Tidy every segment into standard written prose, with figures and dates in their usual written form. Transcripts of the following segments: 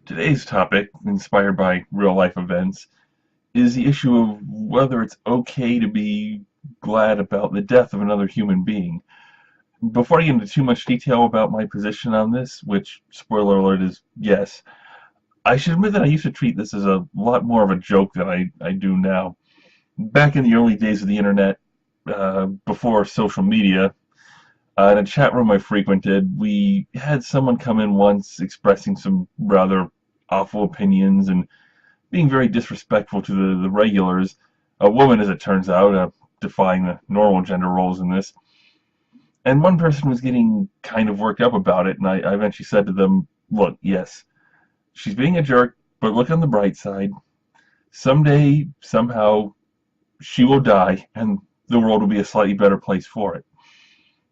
Today's topic, inspired by real-life events, is the issue of whether it's okay to be glad about the death of another human being. Before I get into too much detail about my position on this, which, spoiler alert, is yes, I should admit that I used to treat this as a lot more of a joke than I do now. Back in the early days of the internet, before social media, in a chat room I frequented, we had someone come in once expressing some rather awful opinions and being very disrespectful to the regulars, a woman as it turns out, defying the normal gender roles in this. And one person was getting kind of worked up about it, and I eventually said to them, look, yes, she's being a jerk, but look on the bright side. Someday, somehow, she will die, and the world will be a slightly better place for it.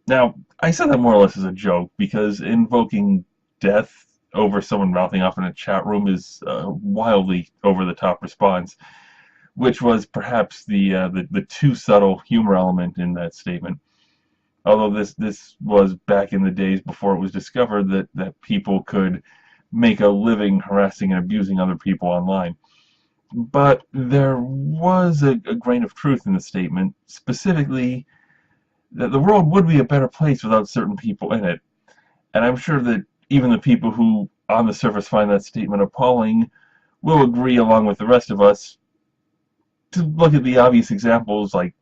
Now, I said that more or less as a joke, because invoking death over someone mouthing off in a chat room is a wildly over-the-top response, which was perhaps the too subtle humor element in that statement. Although this was back in the days before it was discovered that people could make a living harassing and abusing other people online. But there was a grain of truth in the statement, specifically that the world would be a better place without certain people in it. And I'm sure that even the people who on the surface find that statement appalling will agree along with the rest of us to look at the obvious examples like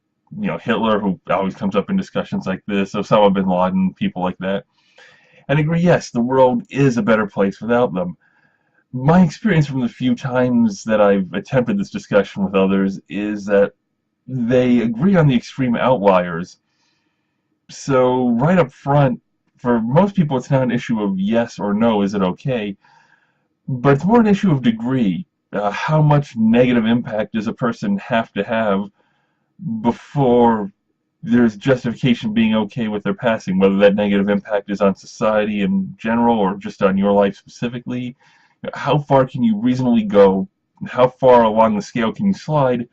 Hitler, who always comes up in discussions like this, Osama bin Laden, people like that, and agree, yes, the world is a better place without them. My experience from the few times that I've attempted this discussion with others is that they agree on the extreme outliers. So right up front, for most people it's not an issue of yes or no, is it okay, but it's more an issue of degree. How much negative impact does a person have to have before there's justification being okay with their passing, whether that negative impact is on society in general or just on your life specifically? How far can you reasonably go? How far along the scale can you slide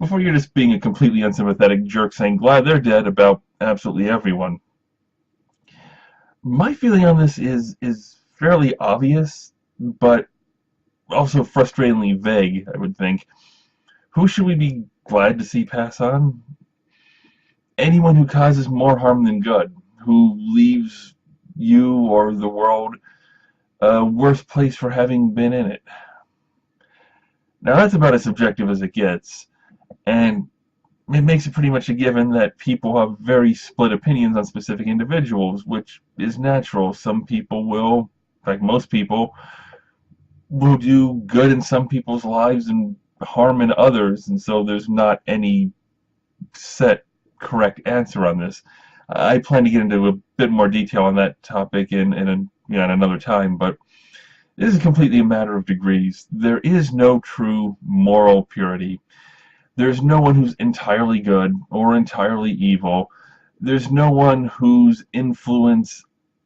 before you're just being a completely unsympathetic jerk saying glad they're dead about absolutely everyone? My feeling on this is fairly obvious, but also frustratingly vague, I would think. Who should we be glad to see pass on? Anyone who causes more harm than good, who leaves you or the world a worse place for having been in it. Now that's about as subjective as it gets, and it makes it pretty much a given that people have very split opinions on specific individuals, which is natural. Some people will, in fact most people, will do good in some people's lives and harm in others, and so there's not any set correct answer on this. I plan to get into a bit more detail on that topic in another time, but this is completely a matter of degrees. There is no true moral purity. There's no one who's entirely good or entirely evil. There's no one whose influence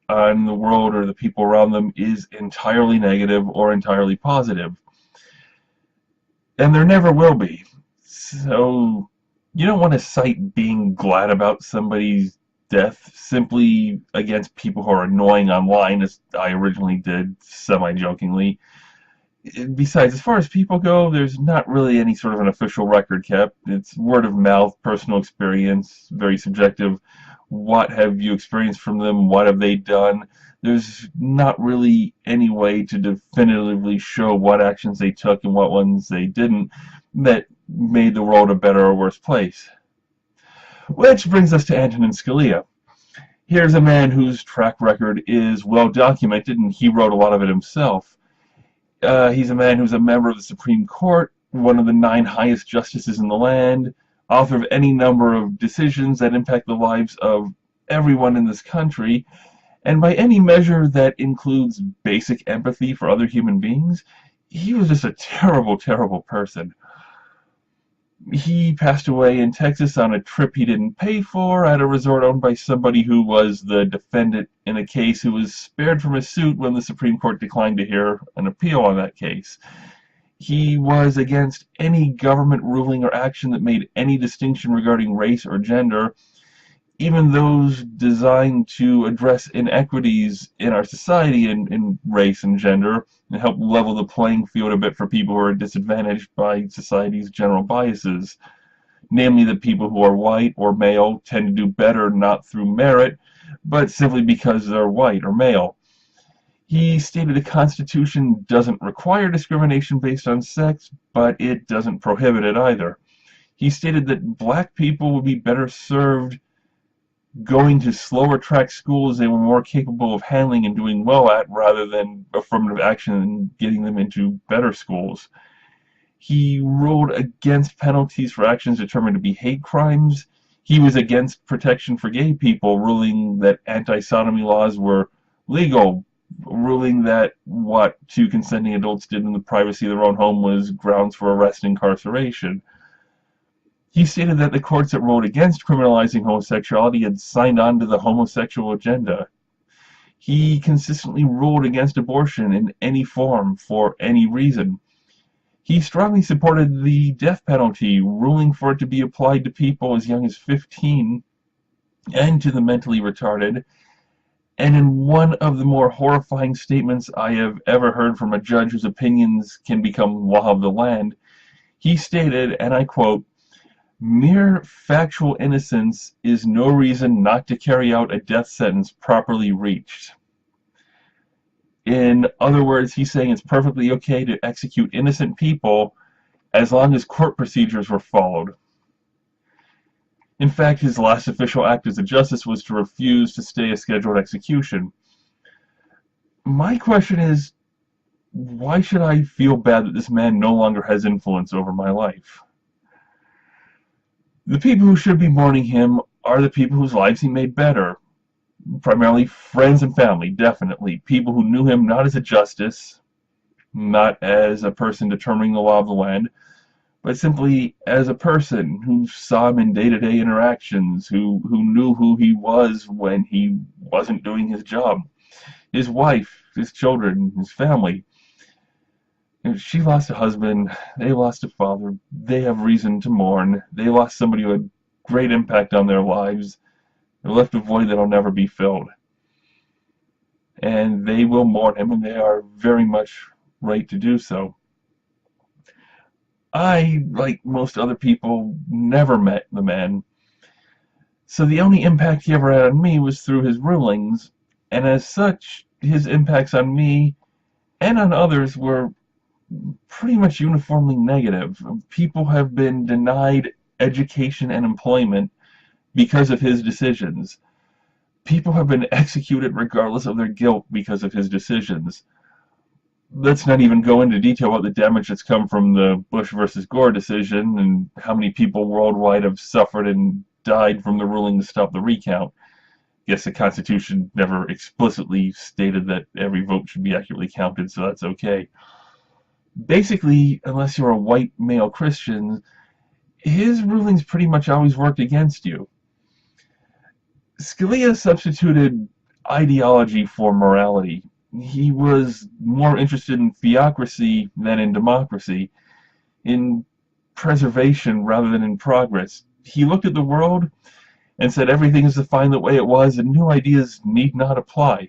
on the world or the people around them is entirely negative or entirely positive. And there never will be. So you don't want to cite being glad about somebody's death simply against people who are annoying online, as I originally did, semi-jokingly. Besides, as far as people go, there's not really any sort of an official record kept. It's word of mouth, personal experience, very subjective. What have you experienced from them? What have they done? There's not really any way to definitively show what actions they took and what ones they didn't that made the world a better or worse place. Which brings us to Antonin Scalia. Here's a man whose track record is well documented, and he wrote a lot of it himself. He's a man who's a member of the Supreme Court, one of the 9 highest justices in the land, author of any number of decisions that impact the lives of everyone in this country, and by any measure that includes basic empathy for other human beings, he was just a terrible, terrible person. He passed away in Texas on a trip he didn't pay for at a resort owned by somebody who was the defendant in a case who was spared from a suit when the Supreme Court declined to hear an appeal on that case. He was against any government ruling or action that made any distinction regarding race or gender. even those designed to address inequities in our society in race and gender and help level the playing field a bit for people who are disadvantaged by society's general biases, namely that people who are white or male tend to do better not through merit, but simply because they're white or male. He stated the Constitution doesn't require discrimination based on sex, but it doesn't prohibit it either. He stated that black people would be better served going to slower track schools they were more capable of handling and doing well at rather than affirmative action and getting them into better schools. He ruled against penalties for actions determined to be hate crimes. He was against protection for gay people, ruling that anti-sodomy laws were legal, ruling that what two consenting adults did in the privacy of their own home was grounds for arrest and incarceration. He stated that the courts that ruled against criminalizing homosexuality had signed on to the homosexual agenda. He consistently ruled against abortion in any form for any reason. He strongly supported the death penalty, ruling for it to be applied to people as young as 15 and to the mentally retarded. And in one of the more horrifying statements I have ever heard from a judge whose opinions can become law of the land, he stated, and I quote, "Mere factual innocence is no reason not to carry out a death sentence properly reached." In other words, he's saying it's perfectly okay to execute innocent people as long as court procedures were followed. In fact, his last official act as a justice was to refuse to stay a scheduled execution. My question is, why should I feel bad that this man no longer has influence over my life? The people who should be mourning him are the people whose lives he made better. Primarily friends and family, definitely. People who knew him not as a justice, not as a person determining the law of the land, but simply as a person who saw him in day-to-day interactions, who knew who he was when he wasn't doing his job. His wife, his children, his family. She lost a husband, they lost a father, they have reason to mourn, they lost somebody who had great impact on their lives, they left a void that'll never be filled. And they will mourn him, and they are very much right to do so. I, like most other people, never met the man, so the only impact he ever had on me was through his rulings, and as such, his impacts on me and on others were pretty much uniformly negative. People have been denied education and employment because of his decisions. People have been executed regardless of their guilt because of his decisions. Let's not even go into detail about the damage that's come from the Bush versus Gore decision and how many people worldwide have suffered and died from the ruling to stop the recount. Yes, the Constitution never explicitly stated that every vote should be accurately counted, so that's okay. Basically, unless you're a white male Christian, his rulings pretty much always worked against you. Scalia substituted ideology for morality. He was more interested in theocracy than in democracy, in preservation rather than in progress. He looked at the world and said everything is fine the way it was and new ideas need not apply.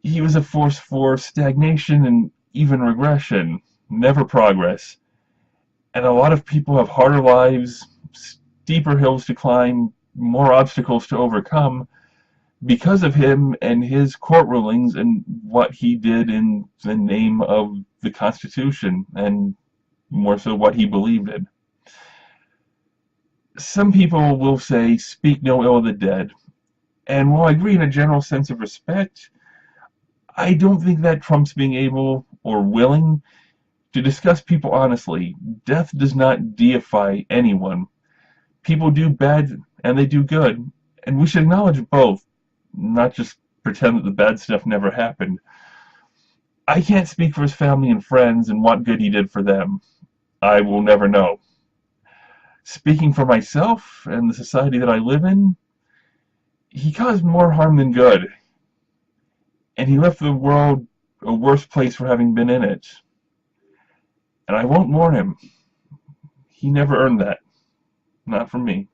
He was a force for stagnation and even regression, never progress. And a lot of people have harder lives, steeper hills to climb, more obstacles to overcome because of him and his court rulings and what he did in the name of the Constitution, and more so what he believed in. Some people will say, speak no ill of the dead. And while I agree in a general sense of respect, I don't think that trumps being able or willing to discuss people honestly. Death does not deify anyone. People do bad and they do good, and we should acknowledge both, not just pretend that the bad stuff never happened. I can't speak for his family and friends and what good he did for them. I will never know. Speaking for myself and the society that I live in, he caused more harm than good, and he left the world a worse place for having been in it. And I won't mourn him. He never earned that. Not from me.